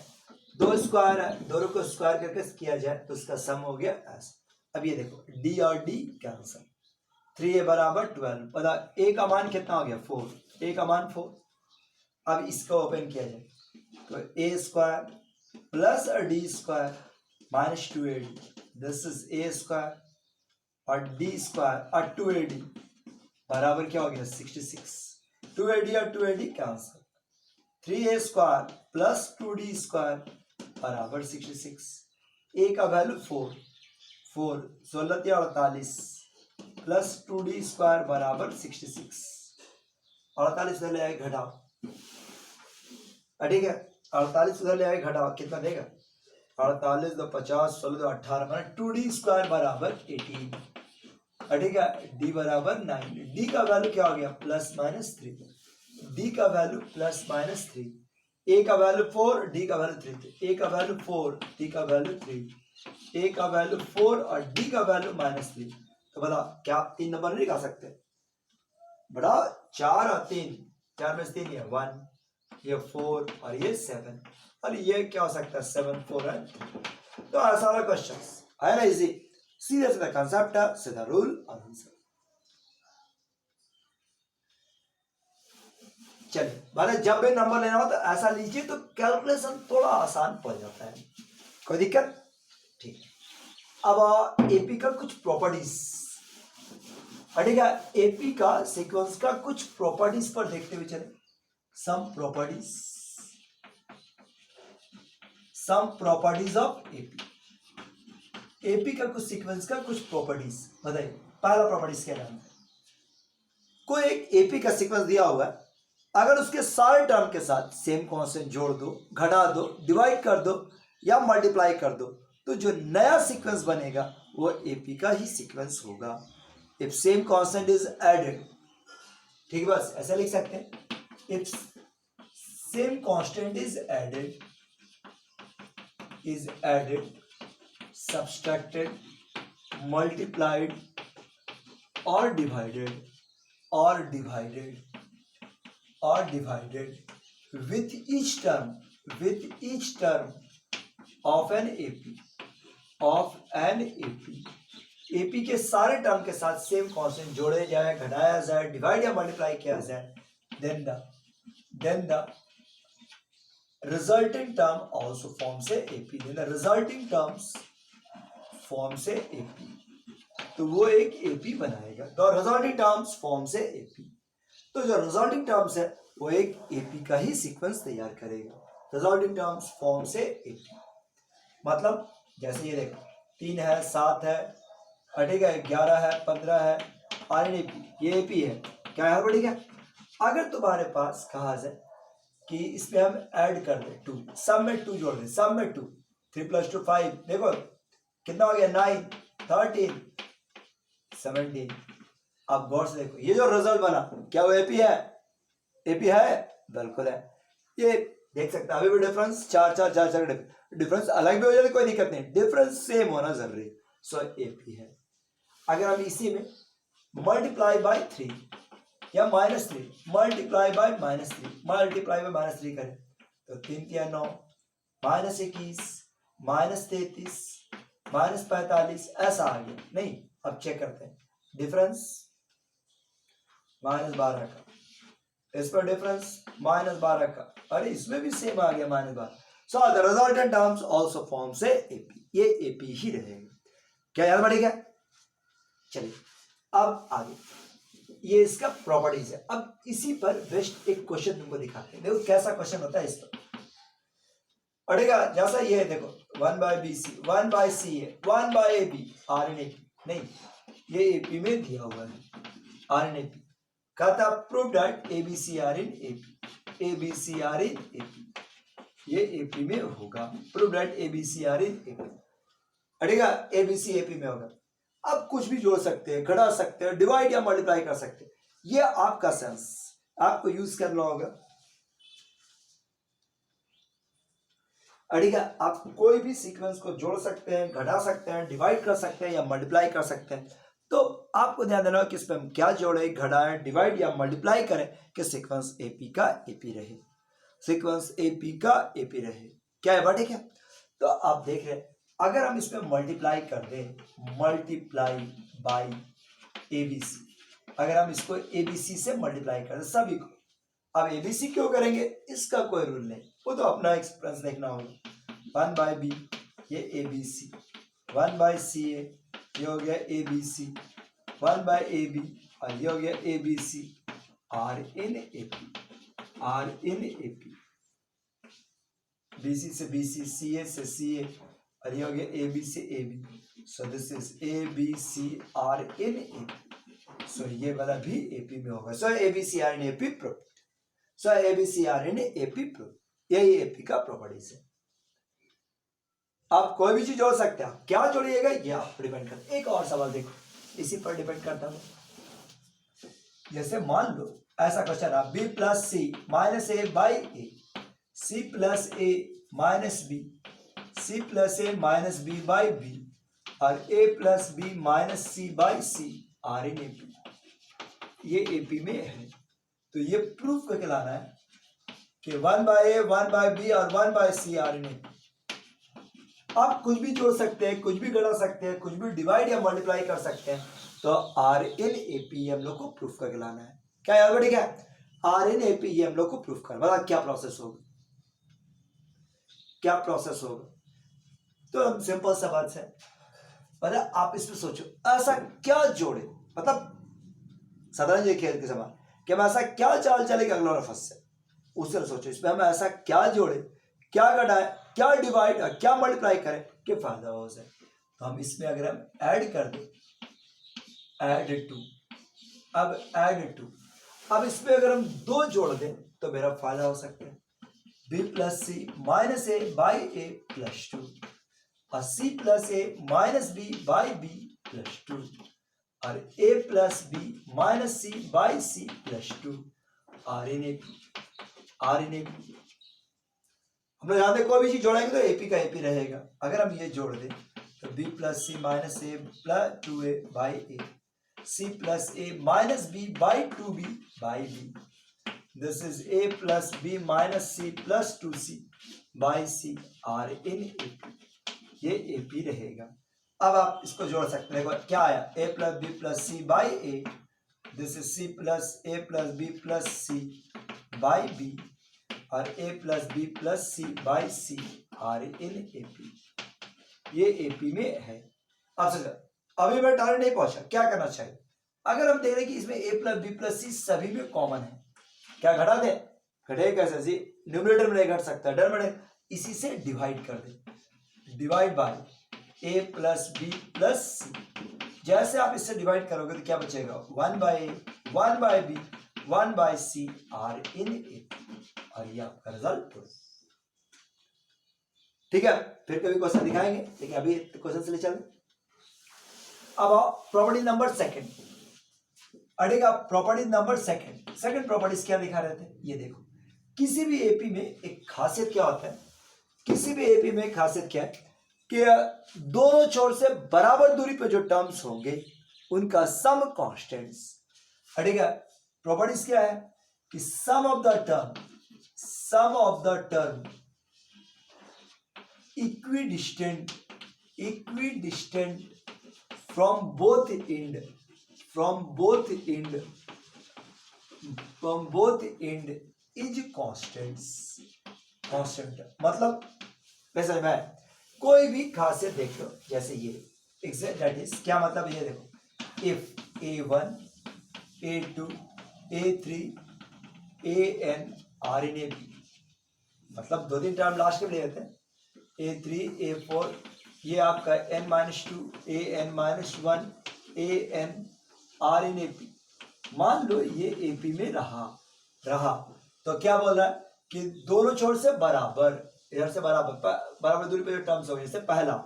[SPEAKER 1] 2 स्क्वायर है, दोनों को स्क्वायर करके किया जाए तो उसका सम हो गया ऐसा। अब ये देखो d और d कैंसिल, 3a बराबर 12, पता a का मान कितना हो गया 4, a का मान 4। अब इसको ओपन किया जाए तो a square plus d square minus 2ad, this is a square और d स्क्वायर और 2ad बराबर क्या हो गया 66। 2ad और 2ad cancel, 3a square plus 2d square बराबर 66, a का वैल्यू 4, 16 या 48 प्लस 2d स्क्वायर बराबर 66, 48 उधर ले आए घटाओ, ठीक है, 48 उधर ले आए घटाओ, कितना देगा 48 2 50, 16 2 18, माना 2d स्क्वायर बराबर 18, ठीक है, d बराबर 9, d का वैल्यू क्या हो गया प्लस माइनस 3, d का वैल्यू प्लस माइनस 3, a का वैल्यू 4, d का वैल्यू 3, a का वैल्यू 4, d का वैल्यू 3, a का वैल्यू 4 और d का वैल्यू माइनस 3। तो बता क्या आप 3 नंबर नहीं निकाल सकते, बड़ा 4 और 3, 4 में से 3 है 1, ये 4 और ये 7, और ये क्या हो सकता है 7 4 है। तो आसान क्वेश्चन है ना, इजी, सीधा सीधा कंसेप्ट है, सीधा रूल और आंसर। चलिए माने जब भी नंबर लेना हो तो ऐसा लीजिए तो कैलकुलेशन थोड़ा आसान पड़ जाता है, कोई दिक्कत ठीक। अब एपी का कुछ प्रॉपर्टीज, ठीक है, एपी का सीक्वेंस का कुछ प्रॉपर्टीज पर देखते हुए चले। Sum properties of AP. AP का कुछ सीक्वेंस का कुछ प्रॉपर्टीज बताइए। पहला प्रॉपर्टीज क्या नाम है? कोई एक एपी का सीक्वेंस दिया हुआ है, अगर उसके सारे टर्म के साथ सेम कांस्टेंट जोड़ दो, घटा दो, डिवाइड कर दो या मल्टीप्लाई कर दो, तो जो नया सीक्वेंस बनेगा वो एपी का ही सीक्वेंस होगा। If same constant is added, ठीक है, बस ऐसा लिख सकते हैं। If same constant is added, subtracted, multiplied or divided with each term of an AP AP के सारे टर्म के साथ सेम कांस्टेंट जोड़े जाए, घटाया जाए, डिवाइड या मल्टीप्लाई किया जाए, then the resulting term also forms a AP। then the resulting terms form से एपी, तो वो एक एपी बनाएगा। तो रिजल्टिंग टर्म्स फॉर्म से एपी, तो जो रिजल्टिंग टर्म्स है वो एक एपी का ही सीक्वेंस तैयार करेगा। रिजल्टिंग टर्म्स फॉर्म से एपी मतलब जैसे ये देखो 3 है, 7 है, ठीक है, 11 है, 15 है, आर एन एपी, ये एपी है। क्या है? ठीक है। अगर तुम्हारे पास कहा जाए कि इसमें हम ऐड कर दे 2, सब में 2 जोड़ दे, सब में 2, 3 + 2 5, देखो कितना हो गया, 9, 13, 17। अब गौर से देखो ये जो रिजल्ट बना, क्या वो एपी है? एपी है, बिल्कुल है। ये देख सकते हैं अभी भी डिफरेंस 4 डिफरेंस अलग भी हो जाए कोई दिक्कत नहीं, डिफरेंस सेम होना जरूरी। सो एपी है। अगर हम इसी में मल्टीप्लाई बाय 3 या -3, मल्टीप्लाई बाय -3 करें तो 3 × 9, -21, -33, -45 ऐसा आ गया। नहीं, अब चेक करते हैं डिफरेंस -12 का, इस पर डिफरेंस -12 का, अरे इसमें भी सेम आ गया -12। So the resultant terms also form से एपी, ये एपी ही रहेगा। क्या याद बढ़ेगा? चलिए अब आगे, ये इसका प्रॉपर्टीज है। अब इसी पर बेस्ट एक क्वेश्चन तुमको दिखाते हैं, देखो कैसा क्वेश्चन होता है इस पर। पढ़ेगा जैसा ये देखो 1/BC, 1/CA, 1/AB, RNAP, नहीं ये AP में दिया हुआ है, RNAP कहता prove that ABC are in AP, ये AP में होगा। Prove that ABC are in AP, पढ़ेगा ABC AP में होगा। अब कुछ भी जोड़ सकते हैं, घटा सकते हैं, डिवाइड या मल्टीप्लाई कर सकते हैं, ये आपका सेंस आपको यूज करना होगा। अड़ेगा आप कोई भी सीक्वेंस को जोड़ सकते हैं, घटा सकते हैं, डिवाइड कर सकते हैं या मल्टीप्लाई कर सकते हैं। तो आपको ध्यान देना कि इसमें हम क्या जोड़े, घटाएं, डिवाइड या मल्टीप्लाई करें कि सीक्वेंस एपी का एपी रहे, सीक्वेंस एपी का एपी रहे। क्या है बात? ठीक है। तो आप देख रहे हैं अगर हम इसमें मल्टीप्लाई कर दें, मल्टीप्लाई बाई एबीसी, अगर हम इसको एबीसी से मल्टीप्लाई कर दें सभी को, अब एबीसी क्यों करेंगे इसका कोई रूल नहीं, वो तो अपना एक्सपीरियंस देखना होगा। 1/B ये एबीसी, 1/CA ये हो गया एबीसी, 1/AB और ये हो गया ABC, are in AP, BC से बीसी, सीए से सीए और ये हो गया एबी से AB. So this is ABC are in AP. So ये वाला भी एपी में होगा। So ABC are in AP proof, so ABC are in AP proof, यही एपी का प्रॉपर्टीज है। आप कोई भी चीज जोड़ सकते हैं, क्या जोड़िएगा ये आप डिपेंड करता है। एक और सवाल देखो, इसी पर डिपेंड करता है। जैसे मान लो ऐसा क्वेश्चन है, B plus C minus A by A, C plus A minus B, C plus A minus B by B और A plus B minus C by C are in AP, ये एपी में है। तो ये प्रूफ करके लाना है कि 1/A, 1/B और 1/C आर इन एपी। आप कुछ भी जोड़ सकते हैं, कुछ भी घटा सकते हैं, कुछ भी डिवाइड या मल्टीप्लाई कर सकते हैं। तो आर इन एपी हम लोग को प्रूफ करके लाना है। क्या यार ठीक है? आर इन एपी ये हम लोग को प्रूफ करना, मतलब क्या प्रोसेस होगा, क्या प्रोसेस होगा। तो हम सिंपल सा बात है, मतलब आप इसमें सोचो ऐसा क्या जोड़े, मतलब शतरंज खेल के समान कि हम ऐसा क्या चाल चले कि अगला वाला फंस जाए। उससे सोचो इसमें हम ऐसा क्या जोड़े, क्या घटाए, क्या डिवाइड और क्या मल्टीप्लाई करें कि फायदा हो जाए। तो हम इसमें अगर हम ऐड कर दें, ऐड टू, अब ऐड टू, अब इसमें अगर हम 2 जोड़ दें तो मेरा फायदा हो सकता है b plus C minus A by A plus 2 और c plus A minus B by B plus 2 और a plus B minus C by C plus 2 are in A P. हम लोग जानते कोई भी चीज जोड़ेंगे तो एपी का एपी रहेगा। अगर हम ये जोड़ दें तो b plus C minus A plus 2a by A, c plus A minus B by 2b by B, this is a plus B minus C plus 2c by C are in AP, ये एपी रहेगा। अब आप इसको जोड़ सकते हैं, देखो क्या आया, a plus B plus C by A, this is c plus A plus B plus C by B और a plus B plus C by C are in AP, ये एपी में है। अब समझो, अभी मैं टारगेट नहीं पहुंचा, क्या करना चाहिए? अगर हम देख रहे हैं कि इसमें a प्लस बी प्लस सी सभी में कॉमन है, क्या घटा दे? घटे कैसे जी? न्यूमरेटर में नहीं घट सकता, डर में इसी से डिवाइड कर दे, divide by a plus B plus C. जैसे आप इससे डिवाइड करोगे तो क्या बचेगा? 1 by A, 1 by B, 1 by C are in A, और ये आपका रिजल्ट। ठीक है, फिर कभी क्वेश्चन दिखाएंगे, लेकिन अभी क्वेश्चन से ले चलें। अब आओ प्रॉपर्टी नंबर सेकंड, अड़ेगा property number second. Second properties क्या दिखा रहे थे, ये देखो, किसी भी एपी में एक खासियत क्या होता है, किसी भी एपी में खासियत क्या है कि दोनों छोर से बराबर दूरी पे जो टर्म्स होंगे उनका सम कॉन्स्टेंट्स। अड़ेगा प्रॉपर्टीज क्या है कि sum of the term equidistant from both end is constant। मतलब वैसे मैं कोई भी खासियत देख लो, जैसे ये दैट इज क्या मतलब, ये देखो, if a1 a2 a3 an r in a b, मतलब 2-3 टर्म लास्ट में ले लेते हैं, a3 a4, ये आपका n-2 an-1 an r in ap। मान लो ये ap में रहा तो क्या बोल रहा है कि दोनों छोर से बराबर, इधर से बराबर दूरी पे जो टर्म्स हो, जैसे पहला,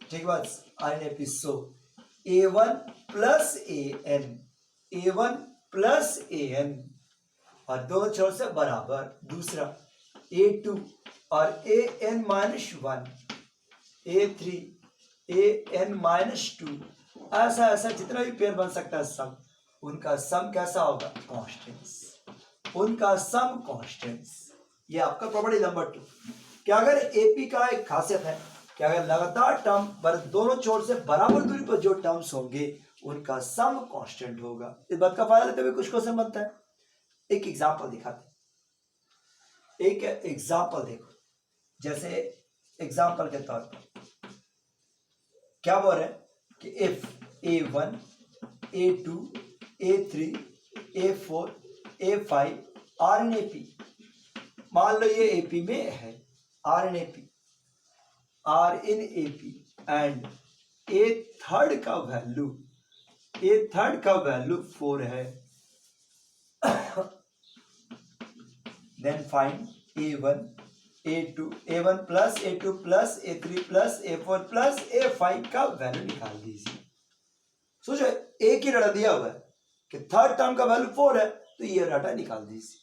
[SPEAKER 1] ठीक बात, r in ap, so a1 plus an और दोनों छोर से बराबर। दूसरा a2 और an-1, a3 an-2, ऐसा जितना भी पेयर बन सकता है सम, उनका सम कैसा होगा? कॉन्स्टेंट्स, उनका सम कॉन्स्टेंट्स। ये आपका प्रॉपर्टी नंबर 2 कि अगर एपी का एक खासियत है कि अगर लगातार टर्म पर दोनों छोर से बराबर दूरी पर जो टर्म्स होंगे उनका सम कांस्टेंट होगा। इस बात का फायदा लेते हुए कुछ क्वेश्चन बनता है। एक एग्जांपल दिखाते, एक एग्जांपल देखो, जैसे एग्जांपल के तौर पर क्या बोल रहे हैं कि if a1 a2 a3 a4 a5 r in ap, मान लो ये AP में है, R in AP and a third का वैल्यू 4 है, then find a1 plus a2 plus a3 plus a4 plus a5 का वैल्यू निकाल दीजिए। सोचो एक ही डाटा दिया हुआ है कि थर्ड टर्म का वैल्यू 4 है, तो ये डाटा निकाल दीजिए।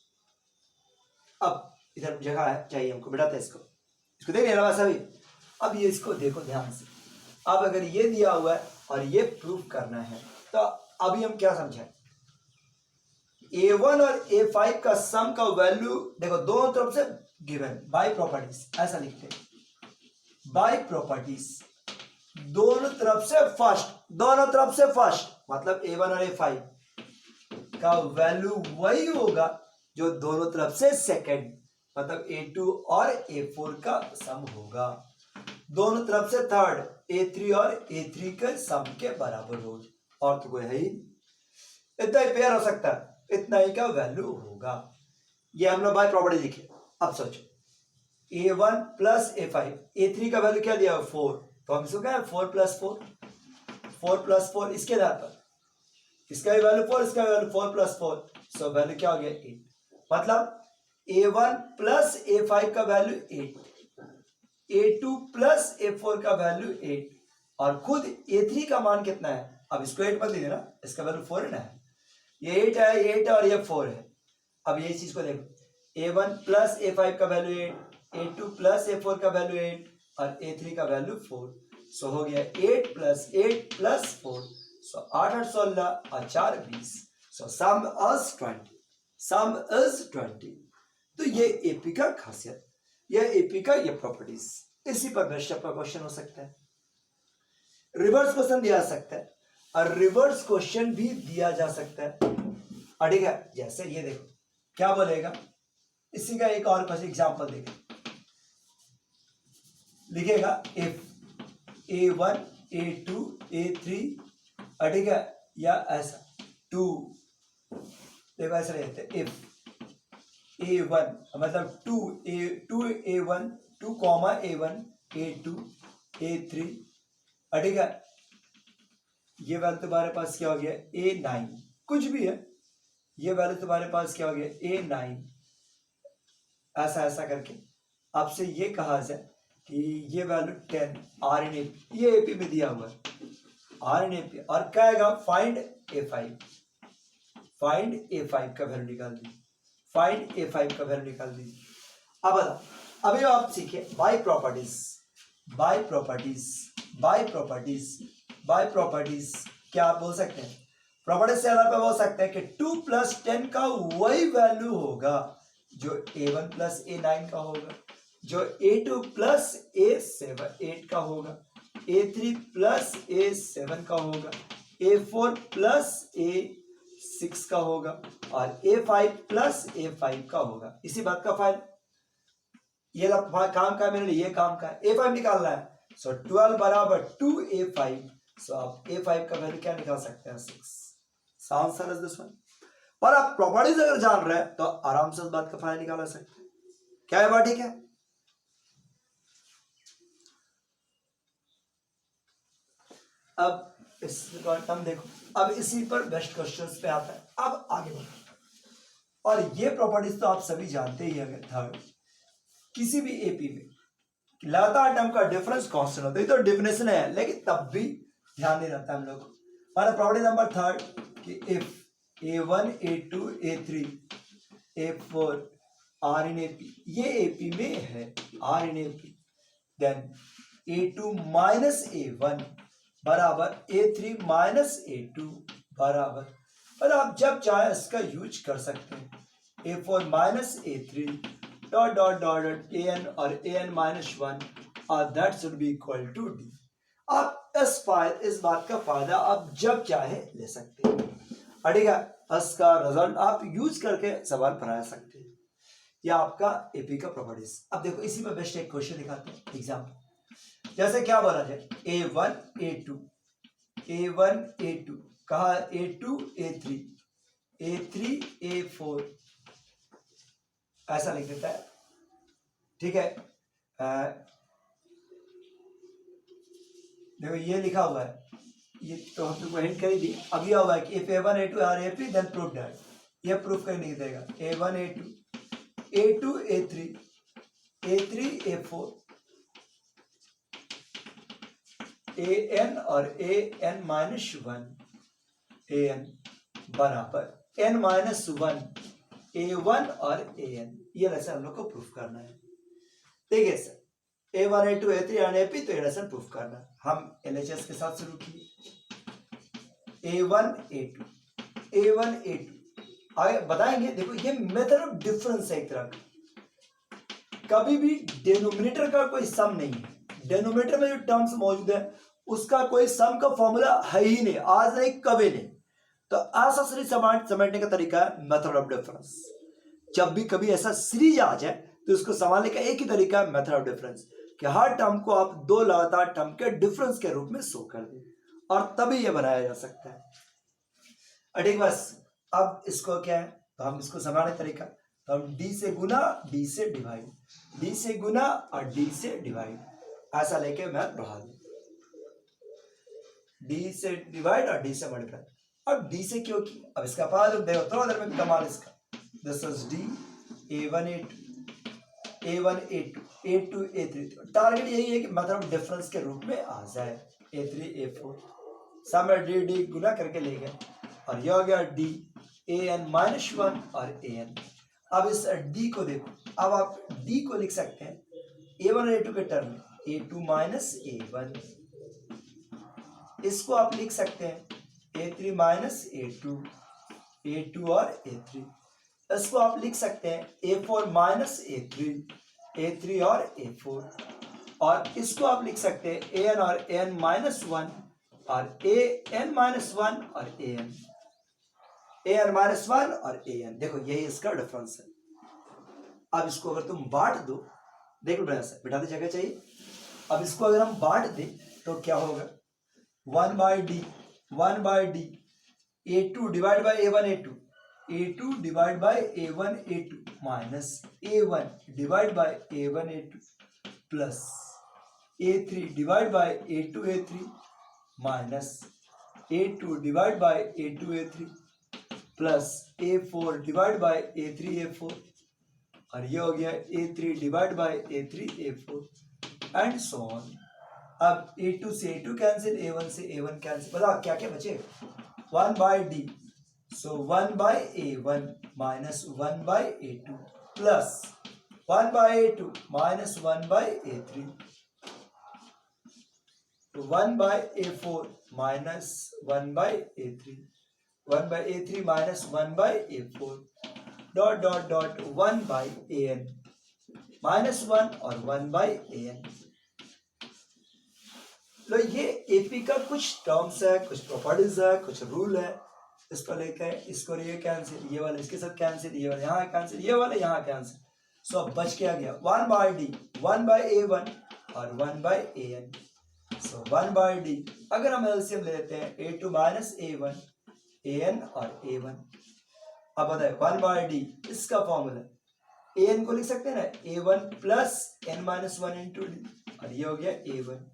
[SPEAKER 1] अब इधर जगह है चाहिए हमको, बिठाते इसको देख लेना वैसा भी। अब ये इसको देखो ध्यान से, अब अगर ये दिया हुआ है और ये प्रूफ करना है तो अभी हम क्या समझाएं, a1 और a5 का सम का वैल्यू देखो दोनों तरफ से गिवन बाय प्रॉपर्टीज, ऐसा लिखते हैं बाय प्रॉपर्टीज, दोनों तरफ से फर्स्ट मतलब a1 और a5 का वैल्यू वही होगा जो दोनों तरफ से सेकंड मतलब a2 और a4 का सम होगा, दोनों तरफ से थर्ड a3 और a3 के सम के बराबर होगा, और तो कोई है ही। इतना ही पेयर हो सकता है, इतना ही का वैल्यू होगा। ये हम लोग बाय प्रॉपर्टी लिखे। अब सोचो a1 प्लस a5, a3 का वैल्यू क्या दिया 4, तो हम इसको क्या है 4 प्लस 4, 4 प्लस 4, इसके आधार पर इसका भी वैल्यू 4, इसका वैल्यू 4 प्लस 4, सो वैल्यू क्या हो गया 8। मतलब a1 प्लस a5 का वैल्यू 8, a2 प्लस a4 का वैल्यू 8, और खुद a3 का मान कितना है, अब इसको 8 मत लीजिए ना, इसका वैल्यू 4 है ना, ये 8 है, ये 8 है और ये 4 है। अब ये चीज को देखो a1 प्लस a5 का वैल्यू 8, a2 प्लस a4 का वैल्यू 8 और a3 का वैल्यू 4, सो हो गया 8 प्लस 8 प्लस 4, सो 8 8 16 और 4 20, सो सम इज 20, सम इज 20। तो ये एपी का खासियत, यह एपी का ये प्रॉपर्टीज, इसी पर बेस्ट आपका क्वेश्चन हो सकता है। रिवर्स क्वेश्चन दिया जा सकता है और रिवर्स क्वेश्चन भी दिया जा सकता है, और ठीक है जैसे ये देखो क्या बोलेगा, इसी का एक और क्वेश्चन एग्जांपल देगा, लिखेगा इफ a1 a2 a3, ठीक है, या ऐसा 2, देखो ऐसा रहता है इफ a1 मतलब 2a1 2 comma a1 a2 a3, ठीक है, ये वैल्यू तुम्हारे पास क्या हो गया a9, कुछ भी है, ये वैल्यू तुम्हारे पास क्या हो गया a9, ऐसा ऐसा करके आपसे ये कहा जाए कि ये वैल्यू 10 आर इन एपी, ये एपी में दिया हुआ है आर इन एपी, और क्या आएगा फाइंड a5, फाइंड a5 का वैल्यू निकाल दीजिए, फाइंड a5 का वैल्यू निकाल दीजिए। अब बताओ, अभी आप सीखे by properties, by properties, by properties, by properties क्या आप बोल सकते हैं, प्रॉपर्टीज से आधार पर बोल सकते हैं कि 2 प्लस 10 का वही वैल्यू होगा जो a1 प्लस a9 का होगा, जो a2 प्लस a7 8 का होगा, a3 प्लस a7 का होगा, a4 प्लस a6 का होगा, और a5 प्लस a5 का होगा। इसी बात का फाइल, ये काम का है मेरे लिए, ये काम का है, a5 निकालना है, सो 12 बराबर 2a5, सो आप a5 का वैल्यू क्या निकाल सकते हैं 6, आंसर इज दिस वन। पर आप प्रॉपर्टीज अगर जान रहे हैं तो आराम से इस बात का फायदा निकाल सकते हैं, क्या है बात, ठीक है। अब हम देखो, अब इसी पर बेस्ट क्वेश्चंस पे आता है, अब आगे बढ़ो, और ये प्रॉपर्टीज तो आप सभी जानते ही हैं, थर्ड किसी भी एपी में लगातार टर्म का डिफरेंस कांस्टेंट होता है, ये तो डेफिनेशन है लेकिन तब भी ध्यान नहीं रहता हम लोग को। हमारा प्रॉपर्टी नंबर थर्ड कि if a1 a2 a3 a4 are in AP, ये एपी में है are in AP, then a2 minus a1 बराबर a3 माइनस a2 बराबर, और आप जब चाहे इसका यूज कर सकते हैं a4 minus a3 dot dot dot dot an और an माइनस 1 और that should be equal to d। आप इस बात का फायदा आप जब चाहे ले सकते हैं, ठीक है, इसका रिजल्ट आप यूज करके सवाल बना सकते हैं, या आपका एपी का प्रॉपर्टीज। अब देखो इसी में बेस्ट एक क्वेश्चन दिखाते हैं एग्जाम्पल, जैसे क्या बोला जाए a1 a2 a1 a2, कहा a2 a3 a3 a4, ऐसा लिख देता है, ठीक है। देखो ये लिखा हुआ है, ये तो हम तुमको हिंट कर ही दी, अब यह हुआ है कि if a1 a2 are AP then prove that, ये प्रूफ कर नहीं देगा a1 a2 a2 a3 a3 a4 an और an माइनस 1 an बराबर n माइनस 1 a1 और an, ये लेसन हम लोग को प्रूफ करना है। देखिए सर a1 a2 a3 और AP, तो ये लेसन प्रूफ करना है। हम LHS के साथ शुरू किए, a1 a2 आगे बताएंगे। देखो ये मेथड ऑफ डिफरेंस है एक तरह का, कभी भी डेनोमिनेटर का कोई सम नहीं है, डेनोमिनेटर में जो टर्म्स मौजूद है उसका कोई सम का फॉर्मूला है ही नहीं, आज नहीं कभी नहीं। तो ऐसा सीरीज समझने का तरीका है मेथड ऑफ डिफरेंस। जब भी कभी ऐसा सीरीज आ जाए तो उसको संभालने का एक ही तरीका है मेथड ऑफ डिफरेंस, कि हर टर्म को आप दो लगातार टर्म के डिफरेंस के रूप में शो कर दें, और तभी यह बनाया जा सकता है। ठीक बस अब इसको क्या है तो हम इसको समान तरीका तो हम डी से गुना डी से डिवाइड, डी से गुना और डी से डिवाइड ऐसा लेके मैं बढ़ा दूं, डी से डिवाइड और डी से मल्टीप्लाई। अब डी से क्यों की, अब इसका पावर देखो तो अदर में कमाल इसका, this is D a1 a1 a2 a2 a3। Target यही है कि मतलब डिफरेंस के रूप में आ जाए, a3 a4 सब में डी डी गुना करके ले गए और ये हो गया डी an माइनस 1 और an। अब इस डी को देखो, अब आप डी को लिख सकते हैं a1 और a2 के टर्म में a2 माइनस a1, इसको आप लिख सकते हैं a3 माइनस a2, a2 और a3, इसको आप लिख सकते हैं a4 माइनस a3, a3 और a4, और इसको आप लिख सकते हैं an और an माइनस 1 और an माइनस 1 और an माइनस 1 और an। देखो यही इसका डिफरेंस है। अब इसको अगर तुम बांट दो, देखो बेटा दी जगह चाहिए, अब इसको अगर हम बांट दें तो क्या होगा, 1 by D a2 divide by a1 a2, a2 divide by a1 a2 minus a1 divide by a1 a2 plus a3 divide by a2 a3 minus a2 divide by a2 a3 plus a4 divide by a3 a4, और ये हो गया a3 divide by a3 a4 and so on. अब a2 से a2 कैंसिल, a1 से a1 कैंसिल, बताओ क्या क्या बचे, 1 by D, so 1 by a1 minus 1 by a2 plus 1 by a2 minus 1 by a3, 1 by a4 minus 1 by a3, 1 by a3 minus 1 by a4 dot dot dot 1 by an minus 1 और 1 बाई an। लो ये एपी का कुछ टर्म्स है, कुछ प्रॉपर्टीज है, कुछ रूल है, इसको लेकर इसको ये कैंसिल, ये वाला इसके साथ कैंसिल, ये वाला यहाँ कैंसिल, ये वाला यहाँ कैंसिल, सो अब बच क्या गया 1 बाई डी, 1 बाई a1 और 1 by an, so 1 by D. अगर हम एलसीएम ले लेते हैं a2 माइनस a1 an और a1, अब बताए 1 बाई डी इसका फॉर्मूला an को लिख सकते हैं ना a1 plus n minus 1 into D, और ये हो गया a1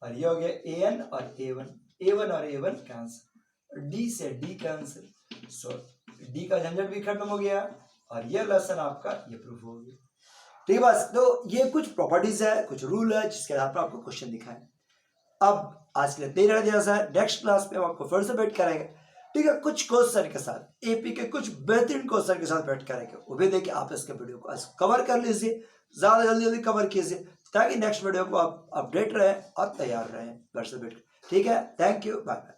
[SPEAKER 1] और ये हो गया an और a1 और a1 कैंसिल, d से d कैंसिल, सो d का झंझट भी खत्म हो गया और ये लेसन आपका ये प्रूफ हो गया। ठीक है बस, तो ये कुछ प्रॉपर्टीज है, कुछ रूल है जिसके आधार पर आपको क्वेश्चन दिखाए। अब आज के लिए इतना ही रह जाए, नेक्स्ट क्लास में हम आपको फिर से बैठ करेंगे, ठीक है, कुछ क्वेश्चन के साथ, एपी के कुछ बेहतरीन क्वेश्चन के साथ बैठ करेंगे, वो भी देखिए आप इसके वीडियो को कवर कर लीजिए, ज्यादा जल्दी कवर कीजिए ताकि नेक्स्ट वीडियो को आप अपडेट रहे और तैयार रहें घर से बैठ। ठीक है, थैंक यू, बाय बाय।